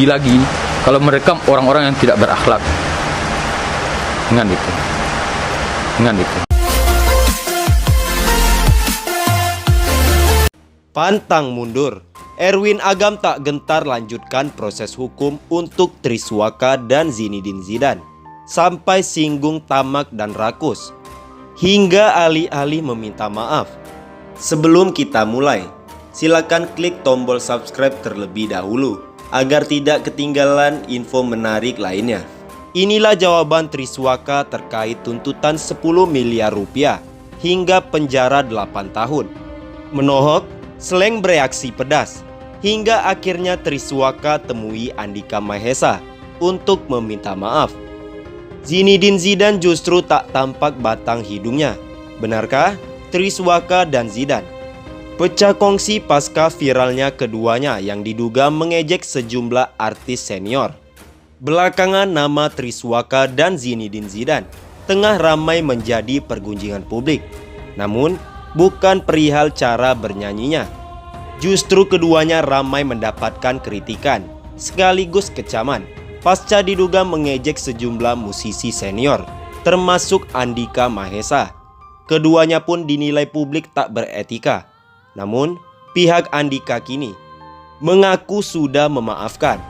Lagi kalau merekam orang-orang yang tidak berakhlak. Dengan itu. Pantang mundur. Erwin Agam tak gentar lanjutkan proses hukum untuk Triswaka dan Zinedine Zidane. Sampai singgung tamak dan rakus. Hingga alih-alih meminta maaf. Sebelum kita mulai, silakan klik tombol subscribe terlebih dahulu agar tidak ketinggalan info menarik lainnya. Inilah jawaban Triswaka terkait tuntutan 10 miliar rupiah hingga penjara 8 tahun. Menohok, Slank bereaksi pedas, hingga akhirnya Triswaka temui Andika Mahesa untuk meminta maaf. Zinedine Zidane justru tak tampak batang hidungnya. Benarkah Triswaka dan Zidane? Pecah kongsi pasca viralnya keduanya yang diduga mengejek sejumlah artis senior. Belakangan nama Triswaka dan Zinedine Zidane tengah ramai menjadi pergunjingan publik. Namun, bukan perihal cara bernyanyinya. Justru keduanya ramai mendapatkan kritikan sekaligus kecaman pasca diduga mengejek sejumlah musisi senior, termasuk Andika Mahesa. Keduanya pun dinilai publik tak beretika. Namun, pihak Andika kini mengaku sudah memaafkan.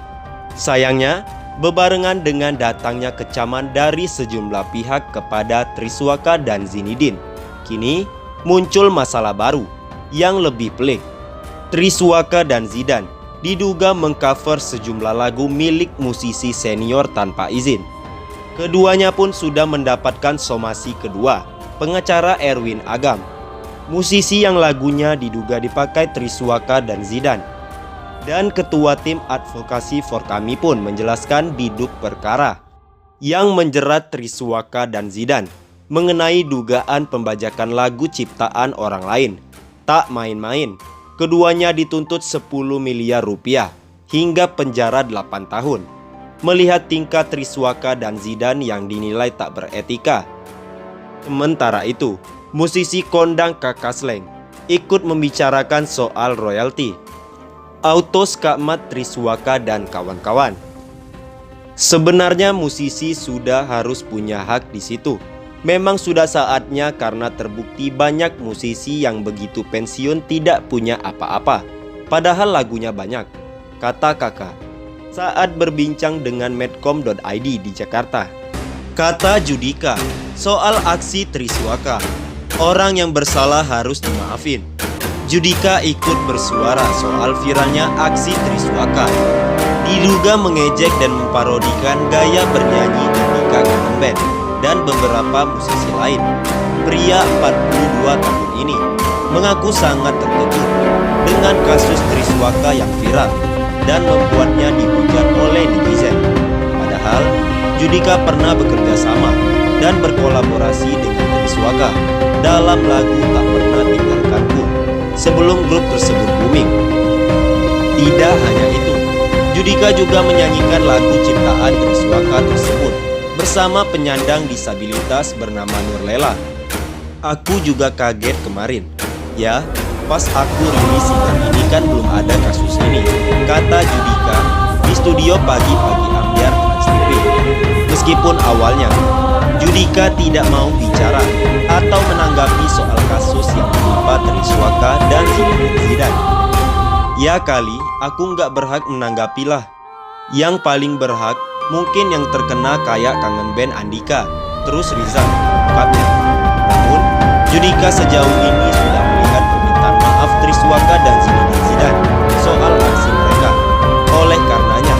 Sayangnya, bebarengan dengan datangnya kecaman dari sejumlah pihak kepada Triswaka dan Zinedine, kini muncul masalah baru yang lebih pelik. Triswaka dan Zidane diduga mengcover sejumlah lagu milik musisi senior tanpa izin. Keduanya pun sudah mendapatkan somasi kedua pengacara Erwin Agam, musisi yang lagunya diduga dipakai Triswaka dan Zidane. Dan ketua tim advokasi for Kami pun menjelaskan biduk perkara yang menjerat Triswaka dan Zidane mengenai dugaan pembajakan lagu ciptaan orang lain. Tak main-main, keduanya dituntut 10 miliar rupiah hingga penjara 8 tahun. Melihat tingkah Triswaka dan Zidane yang dinilai tak beretika. Sementara itu, musisi kondang Kakak Slank ikut membicarakan soal royalti. Autos Kakmat Triswaka dan kawan-kawan. Sebenarnya musisi sudah harus punya hak di situ. Memang sudah saatnya karena terbukti banyak musisi yang begitu pensiun tidak punya apa-apa, padahal lagunya banyak, kata kakak saat berbincang dengan medcom.id di Jakarta. Kata Judika soal aksi Triswaka, orang yang bersalah harus dimaafin. Judika ikut bersuara soal viralnya aksi Triswaka, diduga mengejek dan memparodikan gaya bernyanyi Andika Kangen Band dan beberapa musisi lain. Pria 42 tahun ini mengaku sangat terkejut dengan kasus Triswaka yang viral dan membuatnya dihujat oleh netizen. Padahal Judika pernah bekerja sama dan berkolaborasi dengan Triswaka dalam lagu Tak Pernah Tinggalkanku sebelum grup tersebut booming. Tidak hanya itu, Judika juga menyanyikan lagu ciptaan Triswaka tersebut bersama penyandang disabilitas bernama Nurlela. Aku juga kaget kemarin. Ya, pas aku rilis single ini kan belum ada kasus ini, kata Judika di studio Pagi-Pagi Ambiar Trans TV. Meskipun awalnya Judika tidak mau bicara atau menanggapi soal kasus yang menimpa Triswaka dan Zinedine Zidane. Ya kali, aku nggak berhak menanggapilah. Yang paling berhak mungkin yang terkena kayak Kangen Band Andika, terus Rizal, ungkapnya. Namun, Judika sejauh ini sudah melihat permintaan maaf Triswaka dan Zinedine Zidane soal aksi mereka. Oleh karenanya,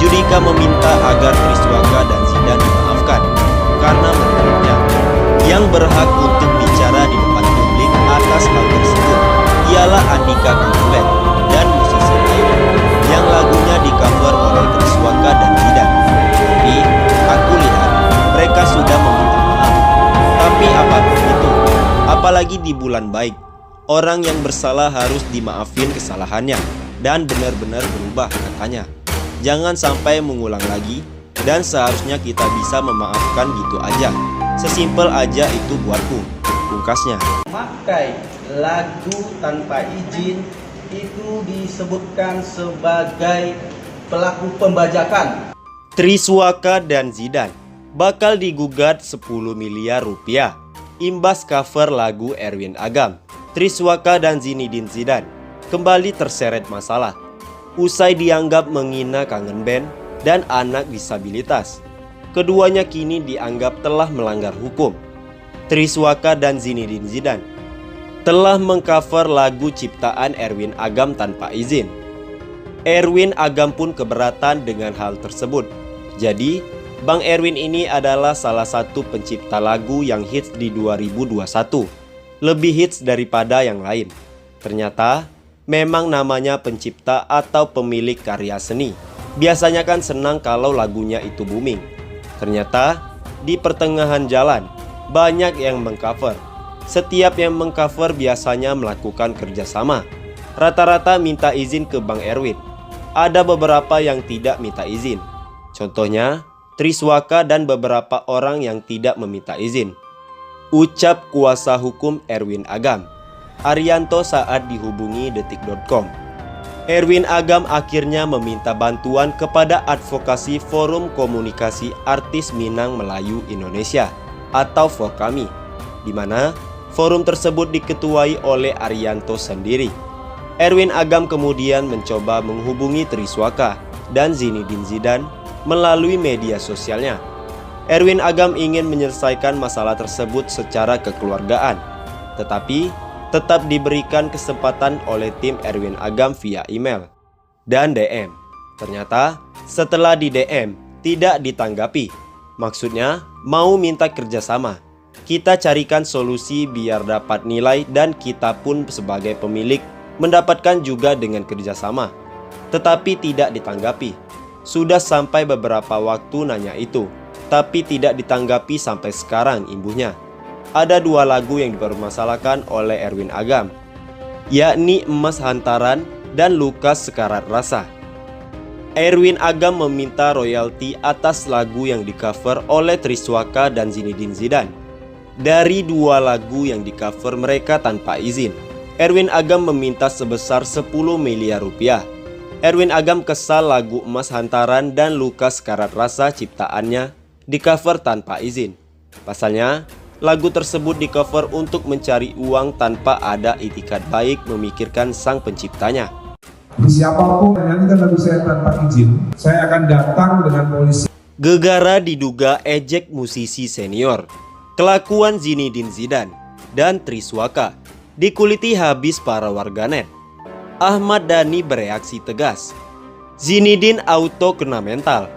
Judika meminta agar Triswaka dan Zidane dimaafkan karena menurutnya yang berhak untuk bicara di depan publik atas hal tersebut ialah Andika Kangen Band dan musisi lain yang lagunya di-cover oleh Triswaka dan Zidane. Tapi aku lihat mereka sudah meminta maaf. Tapi apapun itu, apalagi di bulan baik, orang yang bersalah harus dimaafin kesalahannya dan benar-benar berubah, katanya. Jangan sampai mengulang lagi dan seharusnya kita bisa memaafkan gitu aja. Sesimpel aja itu buatku, pungkasnya. Memakai lagu tanpa izin itu disebutkan sebagai pelaku pembajakan. Triswaka dan Zidane bakal digugat 10 miliar rupiah imbas cover lagu Erwin Agam. Triswaka dan Zinedine Zidane kembali terseret masalah usai dianggap menghina kangen band dan anak disabilitas. Keduanya kini dianggap telah melanggar hukum. Triswaka dan Zinedine Zidane telah mengcover lagu ciptaan Erwin Agam tanpa izin. Erwin Agam pun keberatan dengan hal tersebut. Jadi, Bang Erwin ini adalah salah satu pencipta lagu yang hits di 2021. Lebih hits daripada yang lain. Ternyata, memang namanya pencipta atau pemilik karya seni. Biasanya kan senang kalau lagunya itu booming. Ternyata, di pertengahan jalan, banyak yang mengcover. Setiap yang mengcover biasanya melakukan kerjasama. Rata-rata minta izin ke Bang Erwin. Ada beberapa yang tidak minta izin. Contohnya, Triswaka dan beberapa orang yang tidak meminta izin. Ucap kuasa hukum Erwin Agam, Arianto saat dihubungi detik.com. Erwin Agam akhirnya meminta bantuan kepada advokasi Forum Komunikasi Artis Minang Melayu Indonesia atau FOKAMI, di mana forum tersebut diketuai oleh Arianto sendiri. Erwin Agam kemudian mencoba menghubungi Triswaka dan Zinedine Zidane melalui media sosialnya. Erwin Agam ingin menyelesaikan masalah tersebut secara kekeluargaan, tetapi tetap diberikan kesempatan oleh tim Erwin Agam via email dan DM. Ternyata setelah di DM tidak ditanggapi. Maksudnya mau minta kerjasama. Kita carikan solusi biar dapat nilai dan kita pun sebagai pemilik mendapatkan juga dengan kerjasama. Tetapi tidak ditanggapi. Sudah sampai beberapa waktu nanya itu, tapi tidak ditanggapi sampai sekarang imbuhnya. Ada dua lagu yang dipermasalahkan oleh Erwin Agam, yakni Emas Hantaran dan Lukas Sekarat Rasa. Erwin Agam meminta royalti atas lagu yang di-cover oleh Triswaka dan Zinedine Zidane. Dari dua lagu yang di-cover mereka tanpa izin, Erwin Agam meminta sebesar 10 miliar rupiah. Erwin Agam kesal lagu Emas Hantaran dan Lukas Sekarat Rasa ciptaannya di-cover tanpa izin. Pasalnya, lagu tersebut di-cover untuk mencari uang tanpa ada itikat baik memikirkan sang penciptanya. Siapapun yang menyanyikan lagu saya tanpa izin, saya akan datang dengan polisi. Gegara diduga ejek musisi senior. Kelakuan Zinedine Zidane dan Triswaka dikuliti habis para warganet. Ahmad Dhani bereaksi tegas. Zinedine auto kena mental.